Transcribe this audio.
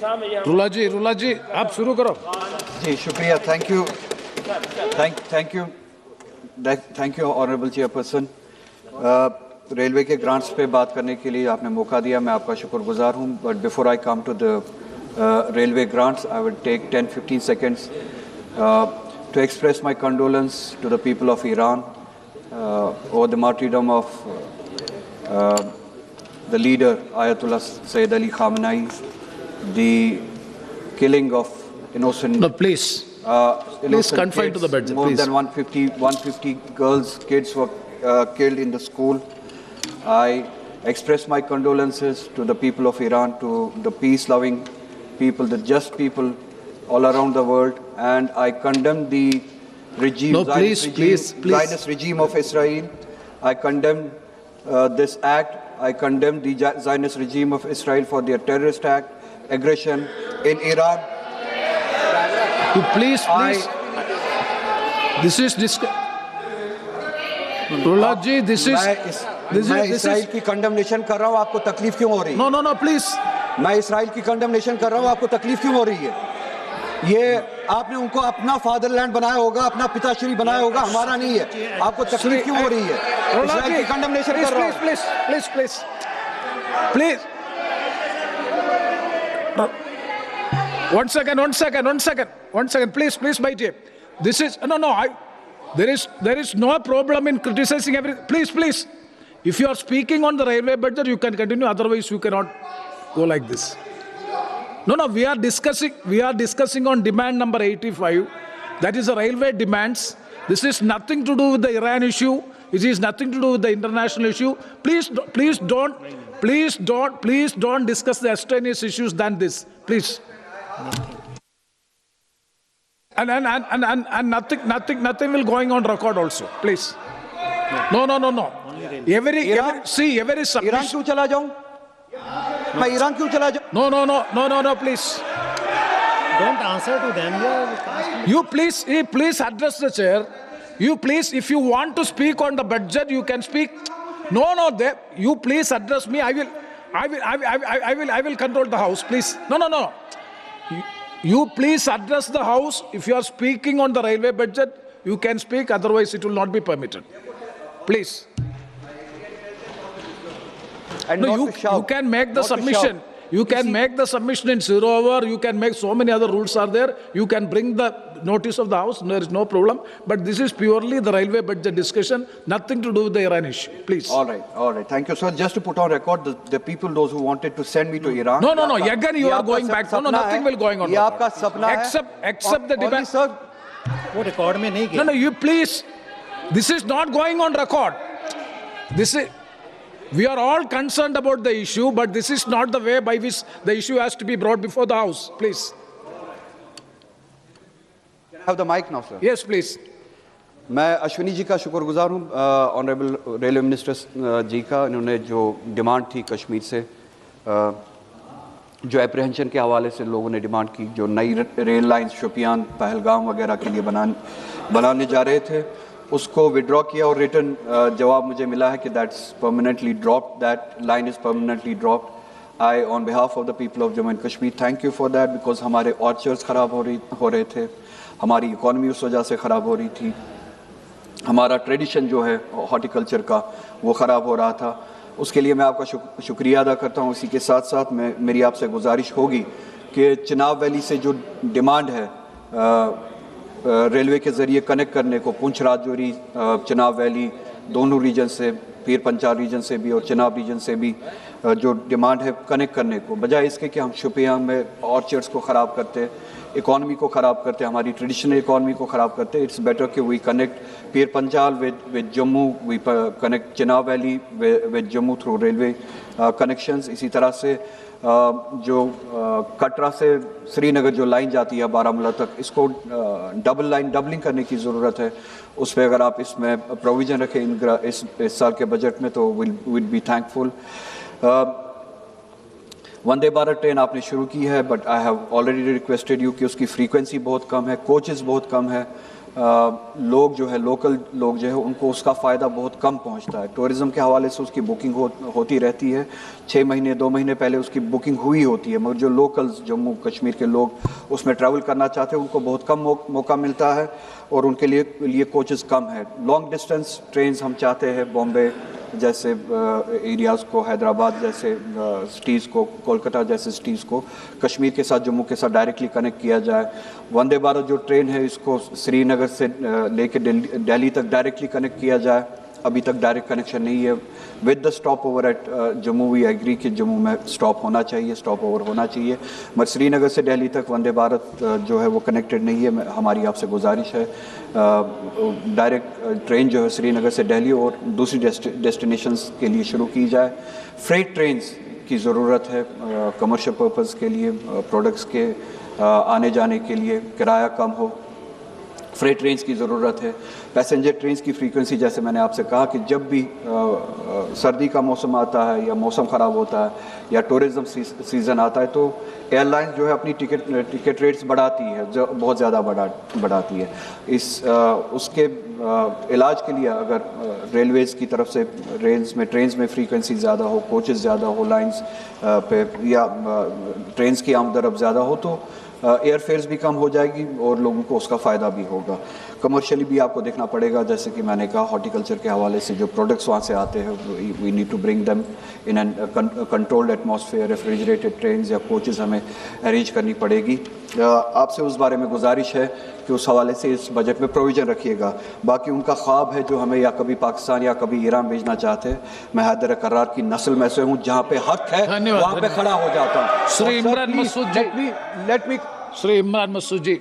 रुला जी आप शुरू करो. जी शुक्रिया. Thank you honourable chairperson. Railway के ग्रांट्स पे बात करने के लिए आपने मौका दिया, मैं आपका शुक्रगुजार हूँ. But before I come to the railway grants, I will take 10-15 seconds to express my condolence to the people of Iran over the martyrdom of the leader Ayatollah Sayyid Ali Khamenei, the killing of innocent. No, please. Please confine kids. to the budget. More please. than 150 kids were killed in the school. I express my condolences to the people of Iran, to the peace-loving people, the just people all around the world, and I condemn the regime, No, please. Zionist regime of Israel. I condemn this act. I condemn the Zionist regime of Israel for their terrorist act, aggression in Iran. You please. This is Rula ji, this is. मैं Israel की condemnation कर रहा हूँ, आपको तकलीफ क्यों हो रही है? No, please. मैं इसराइल की कंडेमनेशन कर रहा हूँ, आपको तकलीफ क्यों हो रही है? ये आपने उनको अपना फादरलैंड बनाया होगा, अपना पिताश्री बनाया होगा, हमारा नहीं है. आपको तकलीफ क्यों हो रही है? इसराइल की कंडेमनेशन कर रहा हूँ. Please. One second. Please, my dear. This is there is no problem in criticizing everything. Please. If you are speaking on the railway budget, you can continue. Otherwise, you cannot go like this. No. We are discussing on demand number 85. That is the railway demands. This is nothing to do with the Iran issue. It is nothing to do with the international issue. Please don't discuss the extraneous issues than this. Please. And nothing will going on record also. Please. No. Every submission. Iran क्यों चला जाऊं? मैं Iran क्यों चला जाऊं? No, please. Don't answer to them. You please address the chair. You please, if you want to speak on the budget, you can speak. No. You please address me. I will control the house. Please. No. You please address the house. If you are speaking on the railway budget, you can speak. Otherwise, it will not be permitted. Please. And No, you can make the submission. You can make the submission in 0 hour. You can make so many other rules are there. You can bring the notice of the house. There is no problem. But this is purely the railway budget discussion. Nothing to do with the Iran issue. Please. All right. Thank you, sir. Just to put on record, the people, those who wanted to send me to Iran. No. Again, you are going back. No, nothing will going on. ये आपका सपना है. Except the debate. Sir, वो record में नहीं गया. No, you please. This is not going on record. We are all concerned about the issue, but this is not the way by which the issue has to be brought before the House. Please. have the mic now, sir. Yes, please. मैं अश्विनी जी का शुक्रगुजार हूँ, honourable railway minister जी का. इन्होंने जो demand थी कश्मीर से, जो एप्रीहेंशन के हवाले से लोगों ने डिमांड की, जो नई रेल लाइन्स शोपियान पहलगाम वगैरह के लिए बनाने जा रहे थे, उसको विड्रॉ किया और रिटर्न जवाब मुझे मिला है कि that's permanently dropped, that line is permanently dropped. I on behalf of the people of Jammu and Kashmir thank you for that, because हमारे ऑर्चर्ड्स ख़राब हो रहे थे, हमारी इकॉनमी उस वजह से ख़राब हो रही थी, हमारा ट्रेडिशन जो है हॉर्टिकल्चर का वो ख़राब हो रहा था. उसके लिए मैं आपका शुक्रिया अदा करता हूँ. इसी के साथ साथ मेरी आपसे गुजारिश होगी कि चिनाब वैली से जो डिमांड है रेलवे के ज़रिए कनेक्ट करने को, पुंछ राजौरी चिनाब वैली दोनों रीजन से, पीर पंचाल रीजन से भी और चिनाब रीजन से भी जो डिमांड है कनेक्ट करने को, बजाय इसके कि हम शोपियान में ऑर्चर्ड्स को ख़राब करते, इकॉनमी को ख़राब करते, हमारी ट्रेडिशनल इकॉनमी को ख़राब करते. इट्स बेटर कि we connect Pir Panjal with Jammu, we connect Chenab valley with Jammu through railway connections. इसी तरह से जो कटरा से श्रीनगर जो लाइन जाती है बारामूला तक, इसको डबलिंग करने की ज़रूरत है. उस पर अगर आप इसमें प्रोविज़न रखें इस साल के बजट में तो will be thankful. Vande Bharat train आपने शुरू की है, but I have already requested you कि उसकी फ्रीक्वेंसी बहुत कम है, कोचेस बहुत कम है, لوگ جو ہے لوکل لوگ جو ہے ان کو اس کا فائدہ بہت کم پہنچتا ہے. ٹورزم کے حوالے سے اس کی بکنگ ہوتی رہتی ہے, 6 مہینے 2 مہینے پہلے اس کی بکنگ ہوئی ہوتی ہے, مگر جو لوکلز جموں کشمیر کے لوگ اس میں ٹریول کرنا چاہتے ہیں ان کو بہت کم موقع ملتا ہے اور ان کے لیے کوچز کم ہے. لانگ ڈسٹینس ٹرینز ہم چاہتے ہیں بامبے جیسے ایریاز کو, حیدرآباد جیسے سٹیز کو, کولکتہ جیسے سٹیز کو کشمیر کے ساتھ جموں کے ساتھ ڈائریکٹلی کنیکٹ کیا جائے. وندے بھارت جو ٹرین ہے اس کو سری نگر سے لے کے دہلی تک ڈائریکٹلی کنیکٹ کیا جائے, ابھی تک ڈائریکٹ کنیکشن نہیں ہے. With the stop over at Jammu we agree کہ جموں میں اسٹاپ ہونا چاہیے, اسٹاپ اوور ہونا چاہیے, مگر سری نگر سے دہلی تک وندے بھارت جو ہے وہ کنیکٹڈ نہیں ہے. ہماری آپ سے گزارش ہے ڈائریکٹ ٹرین جو ہے سری نگر سے دہلی اور دوسری ڈیسٹینیشنز کے لیے شروع کی جائے. فریٹ ٹرینز کی ضرورت ہے کمرشل پرپز کے لیے, پروڈکٹس کے آنے جانے کے لیے, کرایہ کم ہو. فریٹ ٹرینز کی ضرورت ہے. پیسنجر ٹرینز کی فریکوینسی جیسے میں نے آپ سے کہا کہ جب بھی سردی کا موسم آتا ہے یا موسم خراب ہوتا ہے یا ٹورزم سیزن آتا ہے تو ایئر لائن جو ہے اپنی ٹکٹ ریٹس بڑھاتی ہے, بہت زیادہ بڑھاتی ہے. اس کے علاج کے لیے اگر ریلویز کی طرف سے ٹرینز میں فریکوینسی زیادہ ہو, کوچز زیادہ ہو لائنز پہ, یا ٹرینز کی آمد و رفت زیادہ ہو تو ایئر فیئرز بھی کم ہو جائے گی اور لوگوں کو اس کا فائدہ بھی ہوگا. کمرشلی بھی آپ کو دیکھنا پڑے گا, جیسے کہ میں نے کہا ہارٹیکلچر کے حوالے سے جو پروڈکٹس وہاں سے آتے ہیں we need to bring them in an controlled atmosphere. Refrigerated trains یا کوچز ہمیں ارینج کرنی پڑے گی. آپ سے اس بارے میں گزارش ہے کہ اس حوالے سے اس بجٹ میں پروویژن رکھیے گا. باقی ان کا خواب ہے جو ہمیں یا کبھی پاکستان یا کبھی ایران بھیجنا چاہتے ہیں. میں حیدر کرار کی نسل میں سے ہوں, جہاں پہ حق ہے وہاں پہ کھڑا ہو جاتا ہوں. Sri Imran Masood ji. Let me Sri Imran Masood ji.